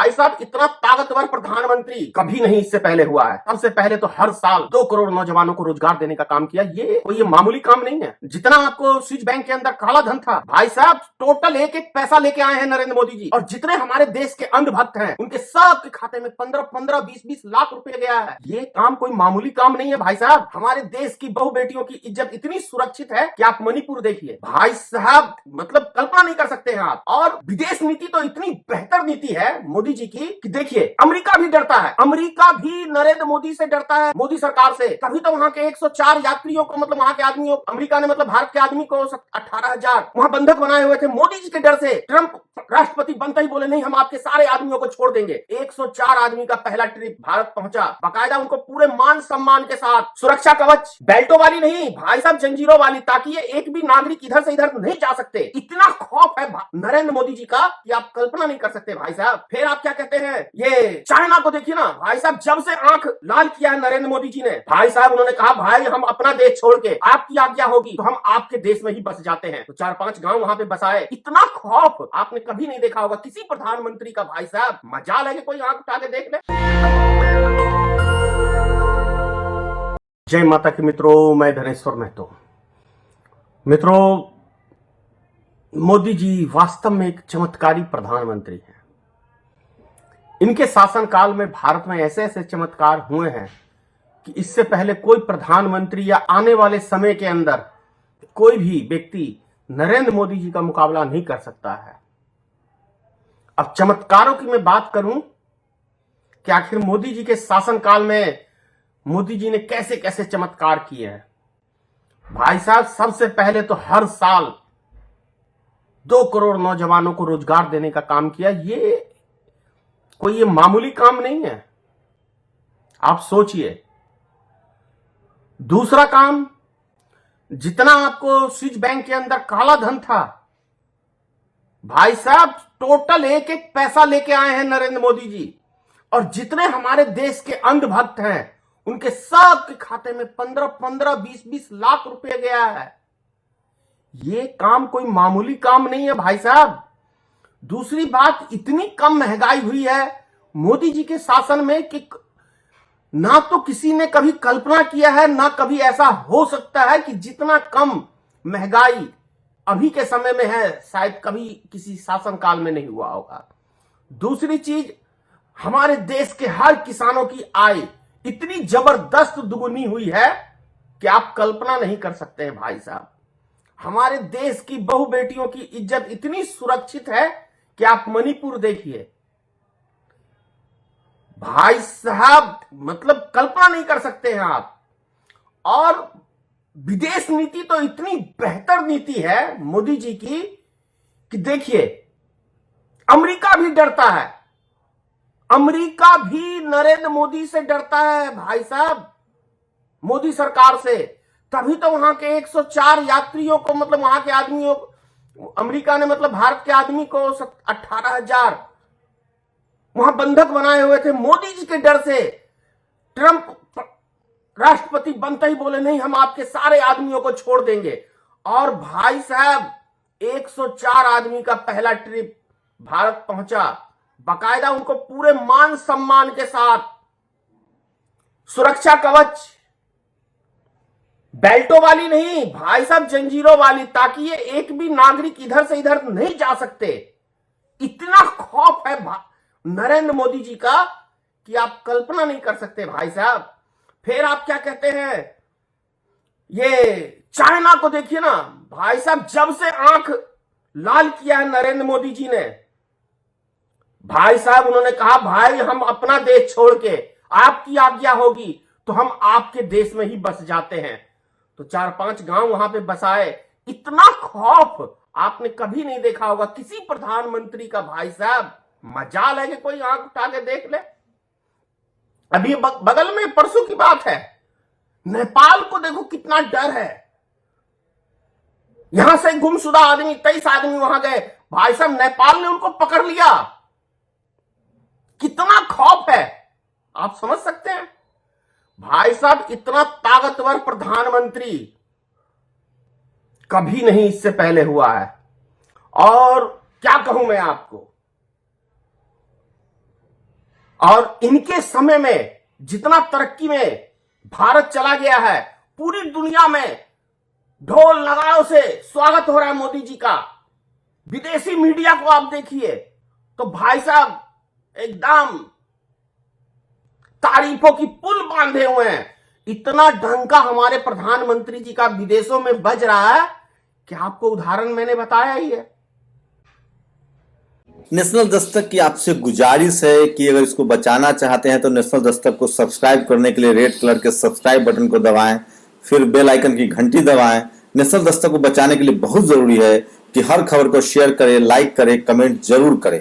भाई साहब इतना ताकतवर प्रधानमंत्री कभी नहीं इससे पहले हुआ है। सबसे पहले तो हर साल 2 करोड़ नौजवानों को रोजगार देने का काम किया। ये कोई मामूली काम नहीं है। जितना आपको स्विच बैंक के अंदर काला धन था, भाई साहब टोटल एक एक पैसा लेके आए हैं नरेंद्र मोदी जी। और जितने हमारे देश के अंधभक्त हैं उनके सबके खाते में 15-15, 20-20 लाख रुपए गया है। ये काम कोई मामूली काम नहीं है भाई साहब। हमारे देश की बहु बेटियों की इज्जत इतनी सुरक्षित है कि आप मणिपुर देखिए भाई साहब, मतलब कल्पना नहीं कर सकते हैं आप। और विदेश नीति तो इतनी बेहतर नीति है मोदी जी की कि देखिए अमेरिका भी डरता है, अमेरिका भी नरेंद्र मोदी से डरता है, मोदी सरकार से। तभी तो वहां के 104 यात्रियों को, मतलब वहां के आदमियों, अमेरिका ने मतलब भारत के आदमी को 18,000 वहां बंधक बनाए हुए थे मोदी जी के डर से। ट्रंप राष्ट्रपति बनते ही बोले नहीं, हम आपके सारे आदमियों को छोड़ देंगे। 104 आदमी का पहला ट्रिप भारत पहुंचा, बाकायदा उनको पूरे मान सम्मान के साथ, सुरक्षा कवच, बेल्टों वाली नहीं भाई साहब, जंजीरों वाली, ताकि ये एक भी नागरिक इधर से इधर नहीं जा सकते। इतना खौफ है नरेंद्र मोदी जी का कि आप कल्पना नहीं कर सकते भाई साहब। फिर आप क्या कहते हैं, ये चाइना को देखिए ना भाई साहब, जब से आंख लाल किया है नरेंद्र मोदी जी ने, भाई साहब उन्होंने कहा भाई हम अपना देश छोड़ के, आपकी आज्ञा होगी तो हम आपके देश में ही बस जाते हैं। तो 4-5 गांव वहां पे बसाए। इतना खौफ आपने कभी नहीं देखा होगा किसी प्रधानमंत्री का भाई साहब। मजाल है कि कोई आंख उठा के देख ले। जय माता की मित्रों, मैं धनेश्वर महतो। मित्रों, मोदी जी वास्तव में एक चमत्कारी प्रधानमंत्री हैं। इनके शासनकाल में भारत में ऐसे ऐसे चमत्कार हुए हैं कि इससे पहले कोई प्रधानमंत्री या आने वाले समय के अंदर कोई भी व्यक्ति नरेंद्र मोदी जी का मुकाबला नहीं कर सकता है। अब चमत्कारों की मैं बात करूं कि आखिर मोदी जी के शासनकाल में मोदी जी ने कैसे कैसे चमत्कार किए हैं। भाई साहब सबसे पहले तो हर साल 2 करोड़ नौजवानों को रोजगार देने का काम किया। ये कोई मामूली काम नहीं है, आप सोचिए। दूसरा काम, जितना आपको स्विच बैंक के अंदर काला धन था, भाई साहब टोटल एक एक पैसा लेके आए हैं नरेंद्र मोदी जी। और जितने हमारे देश के अंधभक्त हैं उनके सबके खाते में 15-15, 20-20 लाख रुपए गया है। ये काम कोई मामूली काम नहीं है भाई साहब। दूसरी बात, इतनी कम महंगाई हुई है मोदी जी के शासन में कि ना तो किसी ने कभी कल्पना किया है, ना कभी ऐसा हो सकता है कि जितना कम महंगाई अभी के समय में है शायद कभी किसी शासनकाल में नहीं हुआ होगा। दूसरी चीज, हमारे देश के हर किसानों की आय इतनी जबरदस्त दुगुनी हुई है कि आप कल्पना नहीं कर सकते हैं भाई साहब। हमारे देश की बहु बेटियों की इज्जत इतनी सुरक्षित है कि आप मणिपुर देखिए भाई साहब, मतलब कल्पना नहीं कर सकते हैं आप। और विदेश नीति तो इतनी बेहतर नीति है मोदी जी की कि देखिए अमेरिका भी डरता है, अमेरिका भी नरेंद्र मोदी से डरता है भाई साहब, मोदी सरकार से। तभी तो वहां के 104 यात्रियों को, मतलब वहां के आदमियों, अमेरिका ने मतलब भारत के आदमी को 18,000 वहां बंधक बनाए हुए थे मोदी जी के डर से। ट्रंप राष्ट्रपति बनते ही बोले नहीं, हम आपके सारे आदमियों को छोड़ देंगे। और भाई साहब 104 आदमी का पहला ट्रिप भारत पहुंचा, बाकायदा उनको पूरे मान सम्मान के साथ, सुरक्षा कवच, बेल्टों वाली नहीं भाई साहब, जंजीरों वाली, ताकि ये एक भी नागरिक इधर से इधर नहीं जा सकते। इतना खौफ है नरेंद्र मोदी जी का कि आप कल्पना नहीं कर सकते भाई साहब। फिर आप क्या कहते हैं, ये चाइना को देखिए ना भाई साहब, जब से आंख लाल किया है नरेंद्र मोदी जी ने, भाई साहब उन्होंने कहा भाई हम अपना देश छोड़ के, आपकी आज्ञा होगी तो हम आपके देश में ही बस जाते हैं। तो 4-5 गांव वहां पे बसाए। इतना खौफ आपने कभी नहीं देखा होगा किसी प्रधानमंत्री का भाई साहब। मजाल है कि कोई आंख उठा के देख ले। अभी बगल में परसों की बात है, नेपाल को देखो कितना डर है। यहां से गुमशुदा आदमी 23 आदमी वहां गए, भाई साहब नेपाल ने उनको पकड़ लिया। कितना खौफ है आप समझ सकते हैं भाई साहब। इतना ताकतवर प्रधानमंत्री कभी नहीं इससे पहले हुआ है। और क्या कहूं मैं आपको, और इनके समय में जितना तरक्की में भारत चला गया है, पूरी दुनिया में ढोल नगाड़ों से स्वागत हो रहा है मोदी जी का। विदेशी मीडिया को आप देखिए तो भाई साहब एकदम तारीफों की पुल बांधे हुए हैं। इतना डंका हमारे प्रधानमंत्री जी का विदेशों में बज रहा है कि आपको उदाहरण मैंने बताया ही है। नेशनल दस्तक की आपसे गुजारिश है कि अगर इसको बचाना चाहते हैं तो नेशनल दस्तक को सब्सक्राइब करने के लिए रेड कलर के सब्सक्राइब बटन को दबाएं, फिर बेल आइकन की घंटी दबाएं। नेशनल दस्तक को बचाने के लिए बहुत जरूरी है कि हर खबर को शेयर करें, लाइक करें, कमेंट जरूर करें।